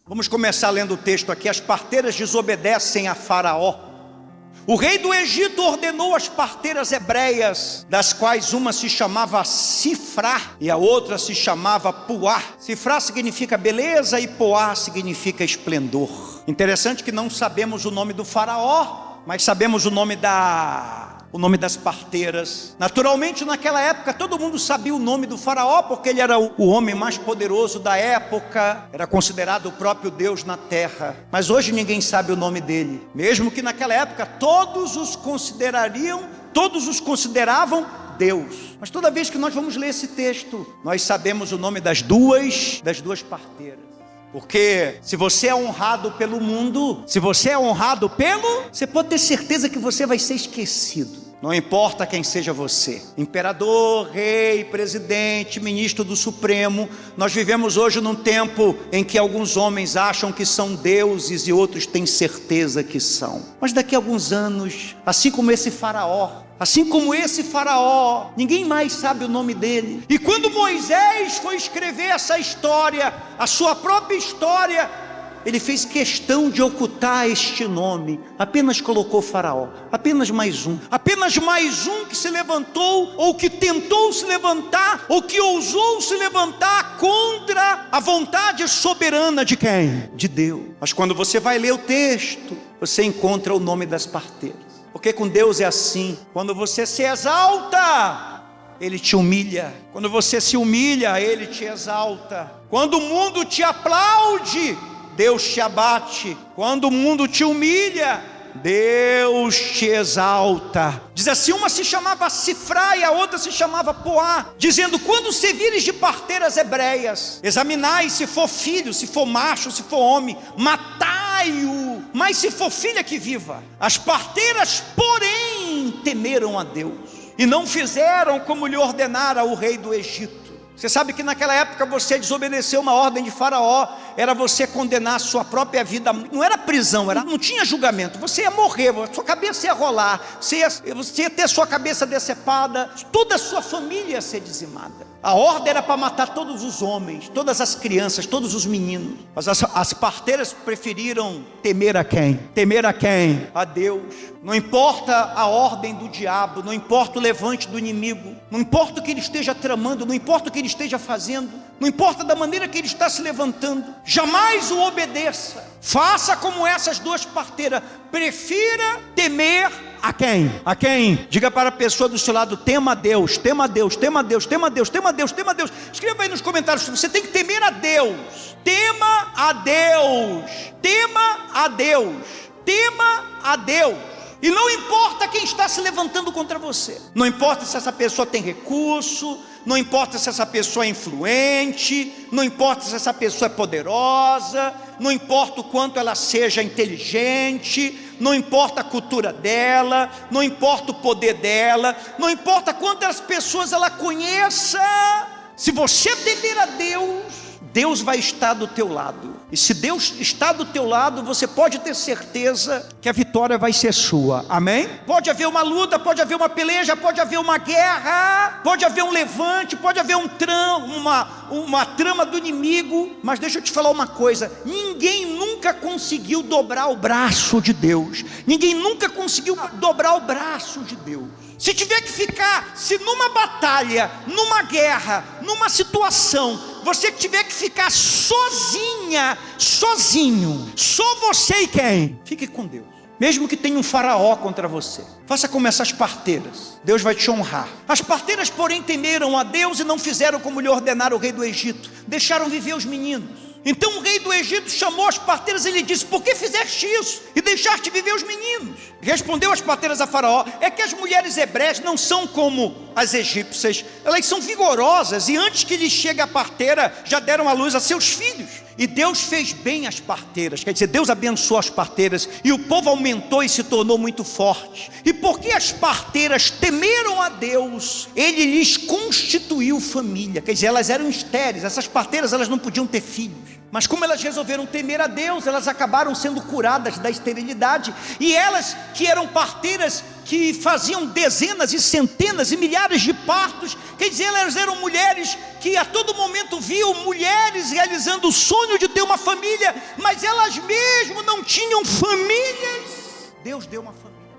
Vamos começar lendo o texto aqui. As parteiras desobedecem a Faraó. O rei do Egito ordenou as parteiras hebreias, das quais uma se chamava Sifrá e a outra se chamava Puá. Sifrá significa beleza e Puá significa esplendor. Interessante que não sabemos o nome do Faraó, mas sabemos o nome das parteiras. Naturalmente, naquela época, todo mundo sabia o nome do Faraó, porque ele era o homem mais poderoso da época, era considerado o próprio Deus na terra. Mas hoje ninguém sabe o nome dele, mesmo que naquela época todos os consideravam Deus. Mas toda vez que nós vamos ler esse texto, nós sabemos o nome das duas parteiras. Porque se você é honrado pelo mundo, você pode ter certeza que você vai ser esquecido. Não importa quem seja você, imperador, rei, presidente, ministro do Supremo. Nós vivemos hoje num tempo em que alguns homens acham que são deuses e outros têm certeza que são. Mas daqui a alguns anos, assim como esse faraó, ninguém mais sabe o nome dele. E quando Moisés foi escrever essa história, a sua própria história, ele fez questão de ocultar este nome, apenas colocou Faraó, apenas mais um que se levantou, ou que tentou se levantar, ou que ousou se levantar contra a vontade soberana de quem? De Deus. Mas quando você vai ler o texto, você encontra o nome das parteiras. Porque com Deus é assim: quando você se exalta, Ele te humilha. Quando você se humilha, Ele te exalta. Quando o mundo te aplaude, Deus te abate. Quando o mundo te humilha, Deus te exalta. Diz assim: uma se chamava Sifrá e a outra se chamava Puá, dizendo: quando se vires de parteiras hebreias, examinai se for filho, se for macho, se for homem, matai-o, mas se for filha, que viva. As parteiras, porém, temeram a Deus e não fizeram como lhe ordenara o rei do Egito. Você sabe que naquela época você desobedeceu uma ordem de Faraó, era você condenar a sua própria vida. Não era prisão, não tinha julgamento. Você ia morrer, sua cabeça ia rolar, você ia ter sua cabeça decepada, toda a sua família ia ser dizimada. A ordem era para matar todos os homens, todas as crianças, todos os meninos. Mas as parteiras preferiram temer a quem? Temer a quem? A Deus. Não importa a ordem do diabo, não importa o levante do inimigo, não importa o que ele esteja tramando, não importa o que ele esteja fazendo, não importa da maneira que ele está se levantando, jamais o obedeça. Faça como essas duas parteiras, prefira temer a quem? A quem? Diga para a pessoa do seu lado: tema a Deus, tema a Deus, tema a Deus, tema a Deus, tema a Deus, tema a Deus. Escreva aí nos comentários: você tem que temer a Deus. Tema a Deus, tema a Deus, tema a Deus. E não importa quem está se levantando contra você, não importa se essa pessoa tem recurso, não importa se essa pessoa é influente, não importa se essa pessoa é poderosa, não importa o quanto ela seja inteligente, não importa a cultura dela, não importa o poder dela, não importa quantas pessoas ela conheça. Se você temer a Deus, Deus vai estar do teu lado. E se Deus está do teu lado, você pode ter certeza que a vitória vai ser sua. Amém? Pode haver uma luta, pode haver uma peleja, pode haver uma guerra, pode haver um levante, pode haver uma trama do inimigo. Mas deixa eu te falar uma coisa: ninguém nunca conseguiu dobrar o braço de Deus. Ninguém nunca conseguiu dobrar o braço de Deus. Se tiver que ficar, se numa batalha, numa guerra, numa situação, você tiver que ficar sozinho, só você e quem? Fique com Deus. Mesmo que tenha um faraó contra você, faça como essas parteiras, Deus vai te honrar. As parteiras, porém, temeram a Deus e não fizeram como lhe ordenara o rei do Egito, deixaram viver os meninos. Então o rei do Egito chamou as parteiras e lhe disse: por que fizeste isso e deixaste viver os meninos? Respondeu as parteiras a Faraó: é que as mulheres hebreias não são como as egípcias, elas são vigorosas, e antes que lhes chegue a parteira, já deram à luz a seus filhos. E Deus fez bem as parteiras, quer dizer, Deus abençoou as parteiras, e o povo aumentou e se tornou muito forte. E porque as parteiras temeram a Deus, Ele lhes constituiu família. Quer dizer, elas eram estéreis, essas parteiras elas não podiam ter filhos. Mas como elas resolveram temer a Deus, elas acabaram sendo curadas da esterilidade. E elas, que eram parteiras que faziam dezenas e centenas e milhares de partos, quer dizer, elas eram mulheres que a todo momento viam mulheres realizando o sonho de ter uma família, mas Deus deu uma família.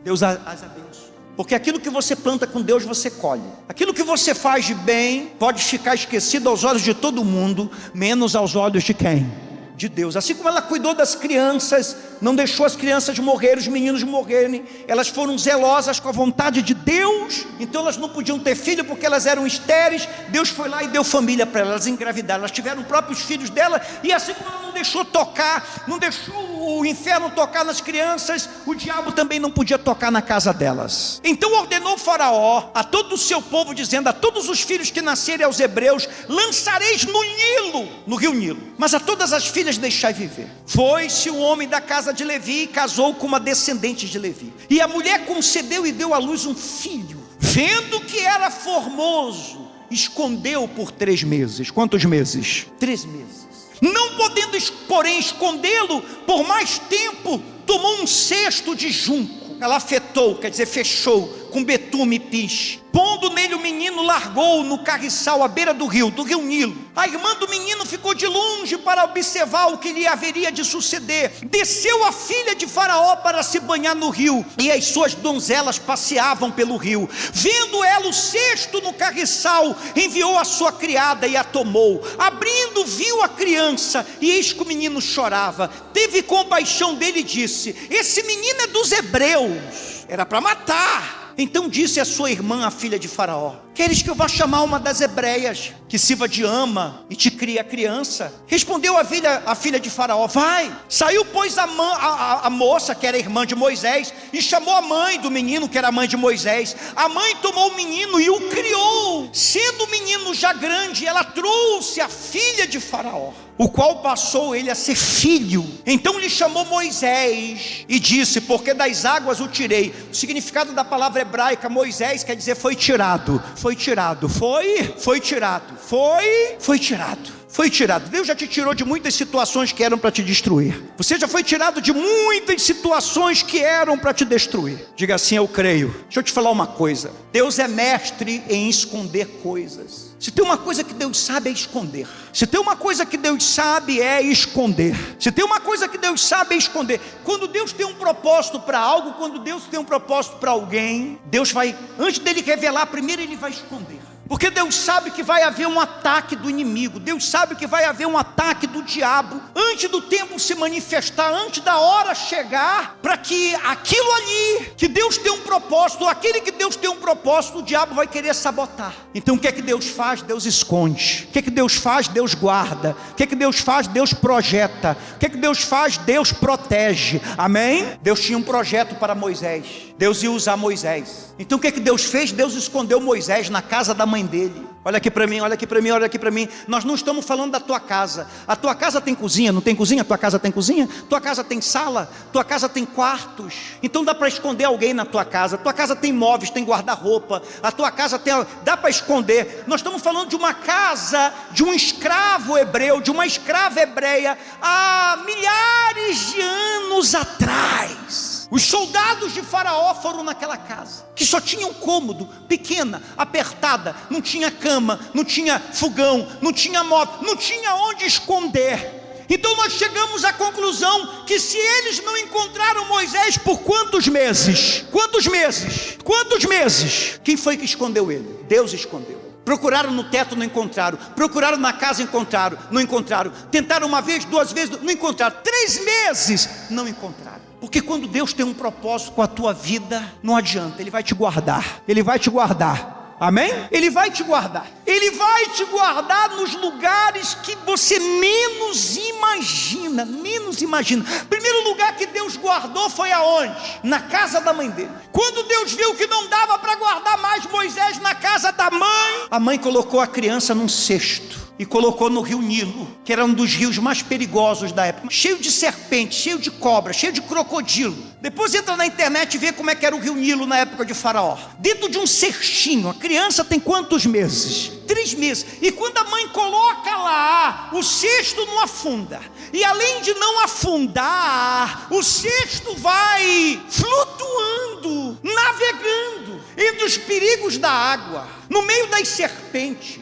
Deus as abençoa. Porque aquilo que você planta com Deus, você colhe. Aquilo que você faz de bem, pode ficar esquecido aos olhos de todo mundo, menos aos olhos de quem? De Deus. Assim como ela cuidou das crianças, não deixou as crianças morrerem, os meninos morrerem, elas foram zelosas com a vontade de Deus, então elas não podiam ter filho porque elas eram estéreis. Deus foi lá e deu família para elas, elas engravidaram, elas tiveram próprios filhos dela. E assim como ela não deixou tocar, não deixou o inferno tocar nas crianças, o diabo também não podia tocar na casa delas. Então ordenou o Faraó a todo o seu povo, dizendo: a todos os filhos que nascerem aos hebreus lançareis no Nilo, no rio Nilo, mas a todas as filhas deixai viver. Foi-se o homem da casa de Levi e casou com uma descendente de Levi, e a mulher concedeu e deu à luz um filho. Vendo que era formoso, escondeu por 3 meses. Quantos meses? 3 meses. Não podendo, porém, escondê-lo por mais tempo, tomou um cesto de junco. Ela afetou, quer dizer, fechou, com betume e piche. Pondo nele o menino, largou-o no carriçal à beira do rio Nilo. A irmã do menino ficou de longe para observar o que lhe haveria de suceder. Desceu a filha de Faraó para se banhar no rio, e as suas donzelas passeavam pelo rio. Vendo ela o cesto no carriçal, enviou a sua criada e a tomou. Abrindo, viu a criança, e eis que o menino chorava. Teve compaixão dele e disse: esse menino é dos hebreus, era para matar. Então disse a sua irmã, a filha de Faraó: queres que eu vá chamar uma das hebreias, que sirva de ama e te crie a criança? Respondeu a filha de Faraó: vai. Saiu, pois, a moça, que era irmã de Moisés, e chamou a mãe do menino, que era a mãe de Moisés. A mãe tomou o menino e o criou. Sendo o menino já grande, ela trouxe a filha de Faraó, o qual passou ele a ser filho. Então lhe chamou Moisés e disse: porque das águas o tirei. O significado da palavra hebraica Moisés quer dizer foi tirado. Foi tirado, foi tirado, foi tirado. Foi tirado. Deus já te tirou de muitas situações que eram para te destruir. Você já foi tirado de muitas situações que eram para te destruir. Diga assim: eu creio. Deixa eu te falar uma coisa: Deus é mestre em esconder coisas. Se tem uma coisa que Deus sabe é esconder. Se tem uma coisa que Deus sabe é esconder. Se tem uma coisa que Deus sabe é esconder. Quando Deus tem um propósito para algo, quando Deus tem um propósito para alguém, Deus vai, antes dele revelar, primeiro ele vai esconder. Porque Deus sabe que vai haver um ataque do inimigo. Deus sabe que vai haver um ataque do diabo antes do tempo se manifestar, antes da hora chegar, para que aquilo ali, que Deus tem um propósito, aquele que Deus tem um propósito, o diabo vai querer sabotar. Então o que é que Deus faz? Deus esconde. O que é que Deus faz? Deus guarda. O que é que Deus faz? Deus projeta. O que é que Deus faz? Deus protege. Amém? Deus tinha um projeto para Moisés. Deus ia usar Moisés. Então o que é que Deus fez? Deus escondeu Moisés na casa da mãe dele. Olha aqui para mim, olha aqui para mim, olha aqui para mim. Nós não estamos falando da tua casa. A tua casa tem cozinha, não tem cozinha? A tua casa tem cozinha? Tua casa tem sala? Tua casa tem quartos? Então dá para esconder alguém na tua casa. A tua casa tem móveis, tem guarda-roupa. A tua casa tem... dá para esconder. Nós estamos falando de uma casa de um escravo hebreu, de uma escrava hebreia, há milhares de anos atrás. Os soldados de Faraó foram naquela casa, que só tinha um cômodo, pequena, apertada, não tinha cama, não tinha fogão, não tinha móvel, não tinha onde esconder. Então nós chegamos à conclusão que se eles não encontraram Moisés por quantos meses? Quantos meses? Quantos meses? Quem foi que escondeu ele? Deus escondeu. Procuraram no teto, não encontraram. Procuraram na casa, encontraram, não encontraram. Tentaram uma vez, 2 vezes, não encontraram. 3 meses, não encontraram. Porque quando Deus tem um propósito com a tua vida, não adianta, Ele vai te guardar. Ele vai te guardar. Amém? Ele vai te guardar. Ele vai te guardar nos lugares que você menos imagina. Menos imagina. Primeiro lugar que Deus guardou foi aonde? Na casa da mãe dele. Quando Deus viu que não dava para guardar mais Moisés na casa da mãe, a mãe colocou a criança num cesto e colocou no rio Nilo, que era um dos rios mais perigosos da época, cheio de serpente, cheio de cobra, cheio de crocodilo. Depois entra na internet e vê como é que era o rio Nilo na época de Faraó. Dentro de um cestinho. A criança tem quantos meses? 3 meses. E quando a mãe coloca lá, o cesto não afunda. E além de não afundar, o cesto vai flutuando, navegando entre os perigos da água, no meio das serpentes,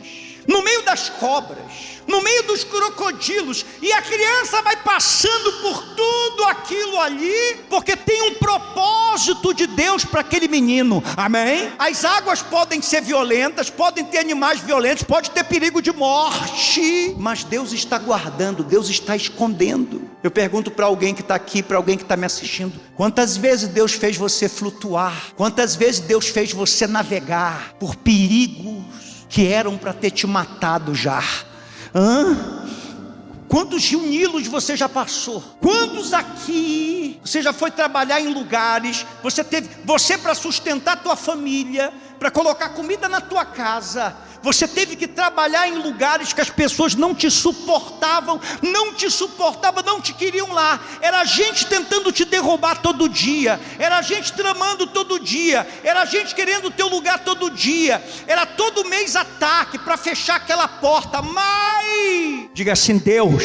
no meio das cobras, no meio dos crocodilos, e a criança vai passando por tudo aquilo ali, porque tem um propósito de Deus para aquele menino, amém? As águas podem ser violentas, podem ter animais violentos, pode ter perigo de morte, mas Deus está guardando, Deus está escondendo. Eu pergunto para alguém que está aqui, para alguém que está me assistindo: quantas vezes Deus fez você flutuar? Quantas vezes Deus fez você navegar por perigos que eram para ter te matado já? Quantos rios Nilos você já passou? Quantos aqui você já foi trabalhar em lugares, você para sustentar a tua família, para colocar comida na tua casa, você teve que trabalhar em lugares que as pessoas não te suportavam, não te queriam lá. Era gente tentando te derrubar todo dia, era gente tramando todo dia, era gente querendo o teu lugar todo dia, era todo mês ataque para fechar aquela porta. Mas diga assim: Deus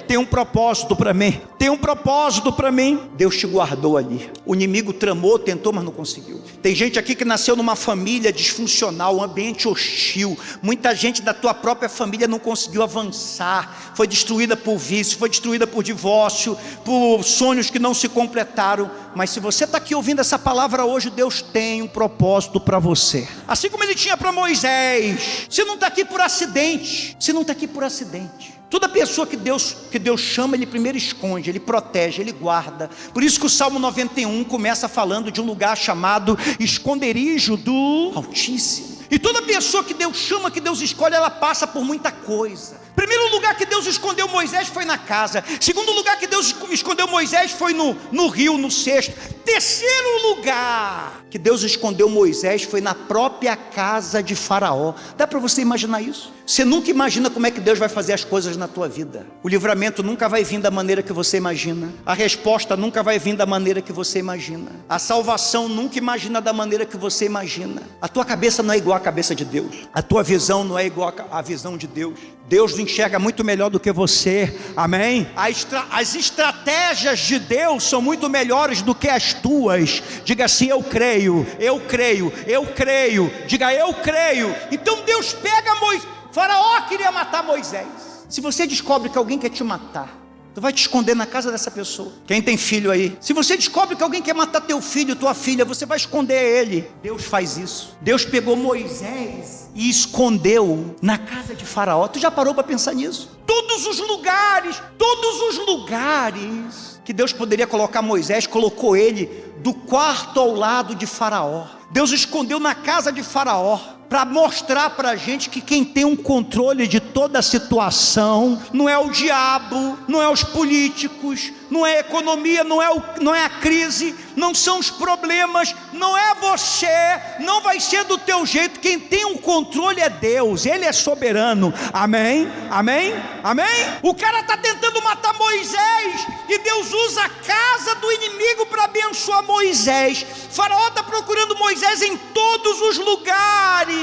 tem um propósito para mim, tem um propósito para mim. Deus te guardou ali. O inimigo tramou, tentou, mas não conseguiu. Tem gente aqui que nasceu numa família disfuncional, um ambiente hostil. Muita gente da tua própria família não conseguiu avançar, foi destruída por vício, foi destruída por divórcio, por sonhos que não se completaram. Mas se você está aqui ouvindo essa palavra hoje, Deus tem um propósito para você, assim como Ele tinha para Moisés. Você não está aqui por acidente, você não está aqui por acidente. Toda pessoa que Deus chama, Ele primeiro esconde, Ele protege, Ele guarda. Por isso que o Salmo 91 começa falando de um lugar chamado esconderijo do Altíssimo. E toda pessoa que Deus chama, que Deus escolhe, ela passa por muita coisa. Primeiro lugar que Deus escondeu Moisés foi na casa. Segundo lugar que Deus escondeu Moisés foi no rio, no cesto. Terceiro lugar que Deus escondeu Moisés foi na própria casa de Faraó. Dá para você imaginar isso? Você nunca imagina como é que Deus vai fazer as coisas na tua vida. O livramento nunca vai vir da maneira que você imagina. A resposta nunca vai vir da maneira que você imagina. A salvação nunca imagina da maneira que você imagina. A tua cabeça não é igual à cabeça de Deus. A tua visão não é igual à visão de Deus. Deus enxerga muito melhor do que você, amém? As estratégias de Deus são muito melhores do que as tuas. Diga assim: eu creio, eu creio, eu creio. Diga: eu creio. Então Deus pega Moisés. Faraó queria matar Moisés. Se você descobre que alguém quer te matar, tu vai te esconder na casa dessa pessoa. Quem tem filho aí? Se você descobre que alguém quer matar teu filho, tua filha, você vai esconder ele. Deus faz isso. Deus pegou Moisés e escondeu na casa de Faraó. Tu já parou para pensar nisso? Todos os lugares que Deus poderia colocar Moisés, colocou ele do quarto ao lado de Faraó. Deus escondeu na casa de Faraó, para mostrar para a gente que quem tem um controle de toda a situação não é o diabo, não é os políticos, não é a economia, não é a crise, não são os problemas, não é você, não vai ser do teu jeito. Quem tem o controle é Deus, Ele é soberano, amém? Amém? Amém? O cara está tentando matar Moisés e Deus usa a casa do inimigo para abençoar Moisés. Faraó está procurando Moisés em todos os lugares,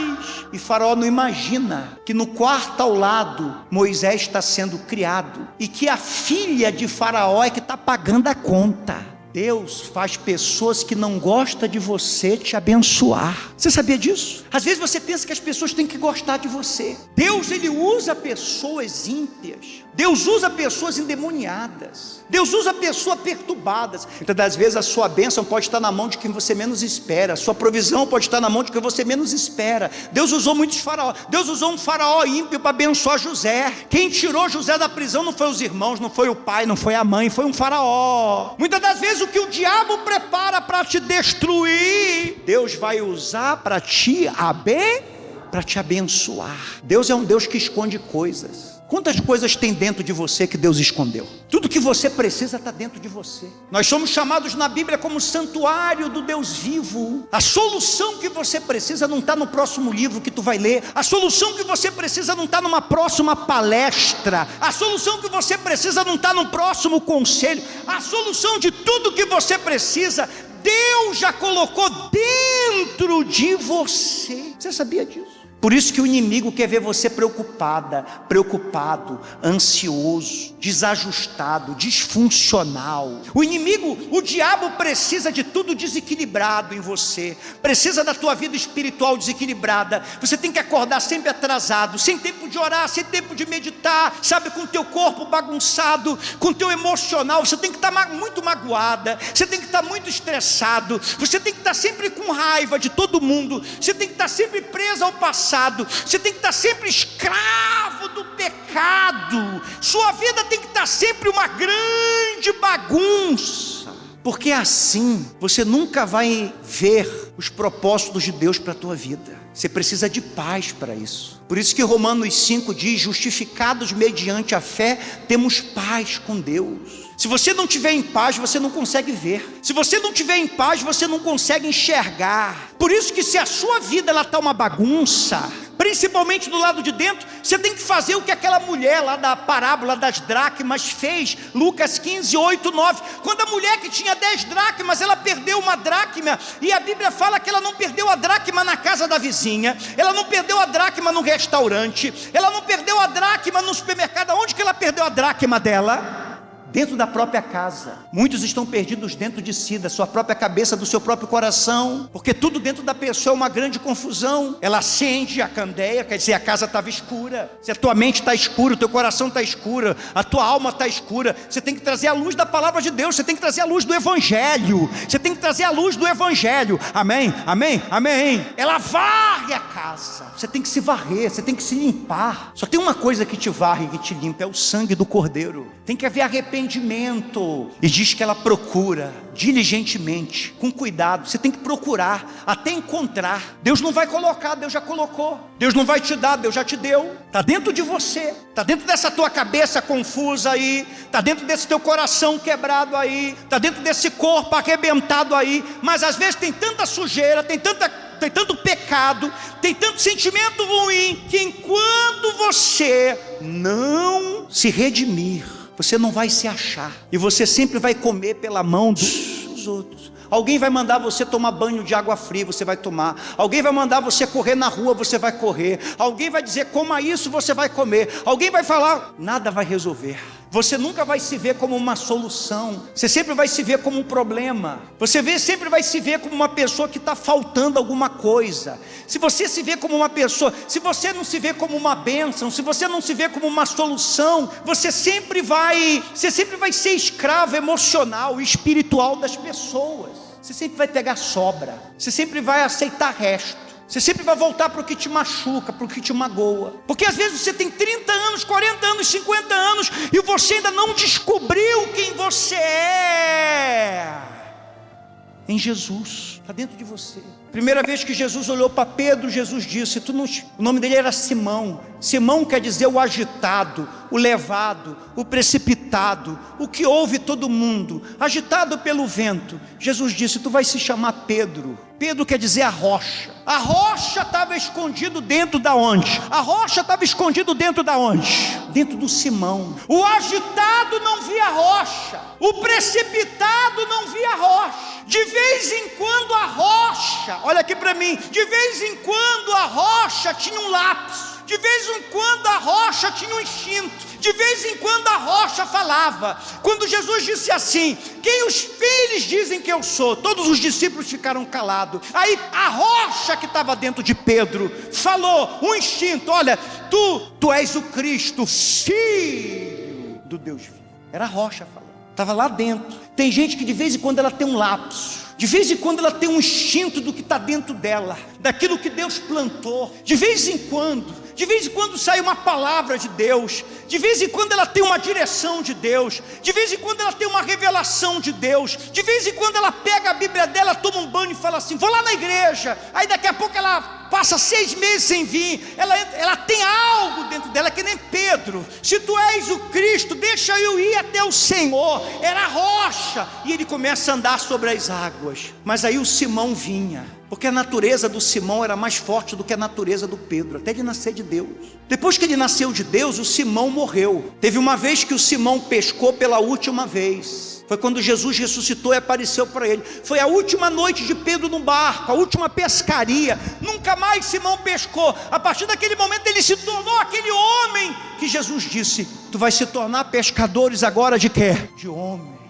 e Faraó não imagina que no quarto ao lado Moisés está sendo criado, e que a filha de Faraó é que está pagando a conta. Deus faz pessoas que não gostam de você te abençoar. Você sabia disso? Às vezes você pensa que as pessoas têm que gostar de você. Deus, Ele usa pessoas ímpias. Deus usa pessoas endemoniadas. Deus usa pessoas perturbadas. Então, às vezes a sua bênção pode estar na mão de quem você menos espera. A sua provisão pode estar na mão de quem você menos espera. Deus usou muitos faraós. Deus usou um faraó ímpio para abençoar José. Quem tirou José da prisão não foi os irmãos, não foi o pai, não foi a mãe, foi um faraó. Muitas das vezes o que o diabo prepara para te destruir, Deus vai usar para te abençoar. Deus é um Deus que esconde coisas. Quantas coisas tem dentro de você que Deus escondeu? Tudo que você precisa está dentro de você. Nós somos chamados na Bíblia como santuário do Deus vivo. A solução que você precisa não está no próximo livro que tu vai ler. A solução que você precisa não está numa próxima palestra. A solução que você precisa não está no próximo conselho. A solução de tudo que você precisa, Deus já colocou dentro de você. Você sabia disso? Por isso que o inimigo quer ver você preocupada, preocupado, ansioso, desajustado, disfuncional. O inimigo, o diabo precisa de tudo desequilibrado em você, precisa da tua vida espiritual desequilibrada. Você tem que acordar sempre atrasado, sem tempo de orar, sem tempo de meditar, sabe, com o teu corpo bagunçado, com o teu emocional. Você tem que estar muito magoada, você tem que estar muito estressado, você tem que estar sempre com raiva de todo mundo, você tem que estar sempre preso ao passado, você tem que estar sempre escravo do pecado. Sua vida tem que estar sempre uma grande bagunça, porque assim você nunca vai ver os propósitos de Deus para a tua vida. Você precisa de paz para isso. Por isso que Romanos 5 diz: justificados mediante a fé, temos paz com Deus. Se você não estiver em paz, você não consegue ver. Se você não estiver em paz, você não consegue enxergar. Por isso que se a sua vida está uma bagunça, principalmente do lado de dentro, você tem que fazer o que aquela mulher lá da parábola das dracmas fez, Lucas 15, 8, 9. Quando a mulher que tinha 10 dracmas, ela perdeu uma dracma, e a Bíblia fala que ela não perdeu a dracma na casa da vizinha, ela não perdeu a dracma no restaurante, ela não perdeu a dracma no supermercado. Onde que ela perdeu a dracma dela? Dentro da própria casa. Muitos estão perdidos dentro de si, da sua própria cabeça, do seu próprio coração, porque tudo dentro da pessoa é uma grande confusão. Ela acende a candeia, quer dizer, a casa estava escura. Se a tua mente está escura, o teu coração está escuro, a tua alma está escura, você tem que trazer a luz da palavra de Deus, você tem que trazer a luz do Evangelho, você tem que trazer a luz do Evangelho. Amém, amém, amém. Ela varre a casa, você tem que se varrer, você tem que se limpar. Só tem uma coisa que te varre, que te limpa, é o sangue do Cordeiro. Tem que haver arrependimento. E diz que ela procura diligentemente, com cuidado. Você tem que procurar até encontrar. Deus não vai colocar, Deus já colocou. Deus não vai te dar, Deus já te deu. Está dentro de você, está dentro dessa tua cabeça confusa aí, está dentro desse teu coração quebrado aí, está dentro desse corpo arrebentado aí. Mas às vezes tem tanta sujeira, tem tanto pecado, tem tanto sentimento ruim, que enquanto você não se redimir, você não vai se achar, e você sempre vai comer pela mão dos outros. Alguém vai mandar você tomar banho de água fria, você vai tomar. Alguém vai mandar você correr na rua, você vai correr. Alguém vai dizer coma isso, você vai comer. Alguém vai falar, nada vai resolver. Você nunca vai se ver como uma solução, você sempre vai se ver como um problema. Você sempre vai se ver como uma pessoa que está faltando alguma coisa. Se você se vê como uma pessoa, se você não se vê como uma bênção, se você não se vê como uma solução, você sempre vai ser escravo emocional e espiritual das pessoas. Você sempre vai pegar sobra, você sempre vai aceitar resto. Você sempre vai voltar para o que te machuca, para o que te magoa. Porque às vezes você tem 30 anos, 40 anos, 50 anos, e você ainda não descobriu quem você é em Jesus. Está dentro de você. Primeira vez que Jesus olhou para Pedro, Jesus disse, o nome dele era Simão. Simão quer dizer o agitado, o levado, o precipitado, o que ouve todo mundo, agitado pelo vento. Jesus disse, tu vais se chamar Pedro. Pedro quer dizer a rocha. A rocha estava escondido dentro da onde? A rocha estava escondido dentro da onde? Dentro do Simão. O agitado não via a rocha, o precipitado não via a rocha. De vez em quando a rocha, olha aqui para mim, de vez em quando a rocha tinha um lapso. De vez em quando a rocha tinha um instinto. De vez em quando a rocha falava. Quando Jesus disse assim, quem eles dizem que eu sou? Todos os discípulos ficaram calados. Aí a rocha que estava dentro de Pedro falou, um instinto, olha, tu és o Cristo, Filho do Deus vivo. Era a rocha falando, estava lá dentro. Tem gente que de vez em quando ela tem um lapso. De vez em quando ela tem um instinto do que está dentro dela, daquilo que Deus plantou. De vez em quando sai uma palavra de Deus. De vez em quando ela tem uma direção de Deus. De vez em quando ela tem uma revelação de Deus. De vez em quando ela pega a Bíblia dela, toma um banho e fala assim, vou lá na igreja. Aí daqui a pouco ela passa 6 meses sem vir. Ela tem algo dentro dela, que nem Pedro. Se tu és o Cristo, deixa eu ir até o Senhor. Era a rocha. E ele começa a andar sobre as águas. Mas aí o Simão vinha, porque a natureza do Simão era mais forte do que a natureza do Pedro, até ele nascer de Deus. Depois que ele nasceu de Deus, o Simão morreu. Teve uma vez que o Simão pescou pela última vez. Foi quando Jesus ressuscitou e apareceu para ele. Foi a última noite de Pedro no barco, a última pescaria. Nunca mais Simão pescou. A partir daquele momento ele se tornou aquele homem que Jesus disse: tu vais se tornar pescadores agora de quê? De homens.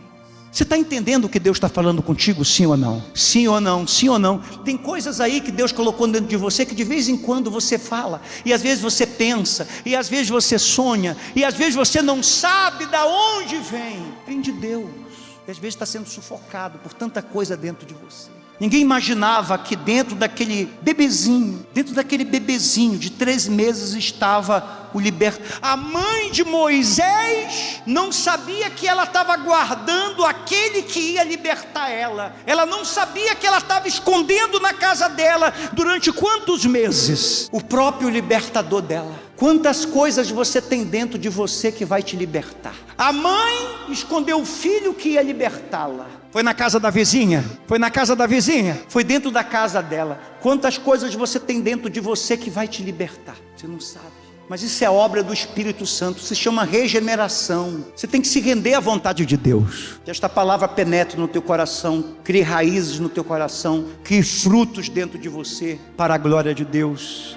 Você está entendendo o que Deus está falando contigo, sim ou não? Sim ou não, sim ou não? Tem coisas aí que Deus colocou dentro de você que de vez em quando você fala, e às vezes você pensa, e às vezes você sonha, e às vezes você não sabe de onde vem. Vem de Deus, e às vezes está sendo sufocado por tanta coisa dentro de você. Ninguém imaginava que dentro daquele bebezinho de 3 meses estava o liberto. A mãe de Moisés não sabia que ela estava guardando aquele que ia libertar ela. Ela não sabia que ela estava escondendo na casa dela durante quantos meses? O próprio libertador dela. Quantas coisas você tem dentro de você que vai te libertar? A mãe escondeu o filho que ia libertá-la. Foi na casa da vizinha? Foi na casa da vizinha? Foi dentro da casa dela. Quantas coisas você tem dentro de você que vai te libertar? Você não sabe. Mas isso é obra do Espírito Santo, se chama regeneração. Você tem que se render à vontade de Deus. Que esta palavra penetre no teu coração, crie raízes no teu coração, crie frutos dentro de você, para a glória de Deus.